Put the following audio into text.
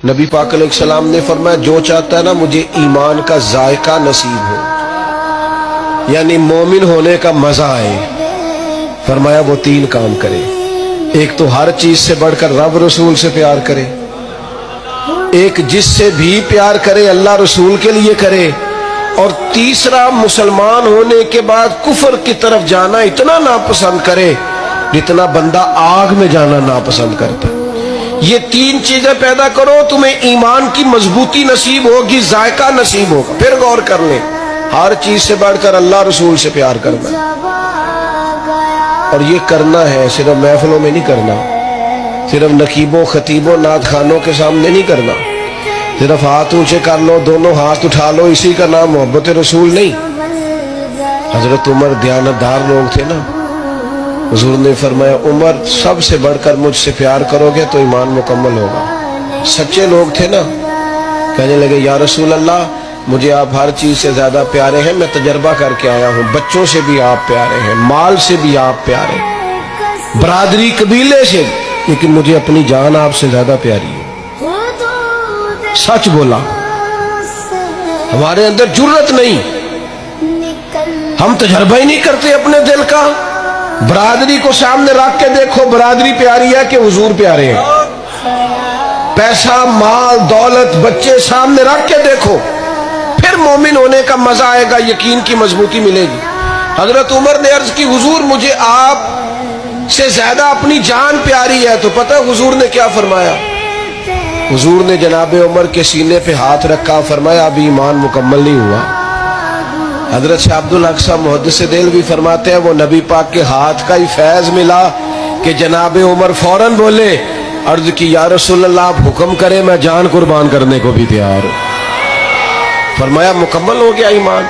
نبی پاک علیہ السلام نے فرمایا جو چاہتا ہے نا مجھے ایمان کا ذائقہ نصیب ہو، یعنی مومن ہونے کا مزہ آئے، فرمایا وہ تین کام کرے۔ ایک تو ہر چیز سے بڑھ کر رب رسول سے پیار کرے، ایک جس سے بھی پیار کرے اللہ رسول کے لیے کرے، اور تیسرا مسلمان ہونے کے بعد کفر کی طرف جانا اتنا ناپسند کرے جتنا بندہ آگ میں جانا ناپسند کرتا۔ یہ تین چیزیں پیدا کرو، تمہیں ایمان کی مضبوطی نصیب ہوگی، ذائقہ نصیب ہوگا۔ پھر غور کر لیں، ہر چیز سے بڑھ کر اللہ رسول سے پیار کرنا، اور یہ کرنا ہے صرف محفلوں میں نہیں کرنا، صرف نقیبوں خطیبوں نعت خانوں کے سامنے نہیں کرنا، صرف ہاتھ اونچے کر لو دونوں ہاتھ اٹھا لو اسی کا نام محبت رسول نہیں۔ حضرت عمر دیانتدار لوگ تھے نا، حضور نے فرمایا عمر سب سے بڑھ کر مجھ سے پیار کرو گے تو ایمان مکمل ہوگا۔ سچے لوگ تھے نا، کہنے لگے یا رسول اللہ مجھے آپ ہر چیز سے زیادہ پیارے ہیں، میں تجربہ کر کے آیا ہوں، بچوں سے بھی آپ پیارے ہیں، مال سے بھی آپ پیارے ہیں، برادری قبیلے سے، لیکن مجھے اپنی جان آپ سے زیادہ پیاری ہے۔ سچ بولا، ہمارے اندر جرت نہیں، ہم تجربہ ہی نہیں کرتے اپنے دل کا۔ برادری کو سامنے رکھ کے دیکھو، برادری پیاری ہے کہ حضور پیارے ہیں؟ پیسہ مال دولت بچے سامنے رکھ کے دیکھو، پھر مومن ہونے کا مزہ آئے گا، یقین کی مضبوطی ملے گی۔ حضرت عمر نے عرض کی حضور مجھے آپ سے زیادہ اپنی جان پیاری ہے، تو پتہ حضور نے کیا فرمایا؟ حضور نے جناب عمر کے سینے پہ ہاتھ رکھا، فرمایا ابھی ایمان مکمل نہیں ہوا۔ حضرت شاہ عبدالحق صاحب محدث دہلوی فرماتے ہیں وہ نبی پاک کے ہاتھ کا ہی فیض ملا کہ جناب عمر فوراً بولے، عرض کی یا رسول اللہ آپ حکم کریں میں جان قربان کرنے کو بھی تیار ہوں۔ فرمایا مکمل ہو گیا ایمان۔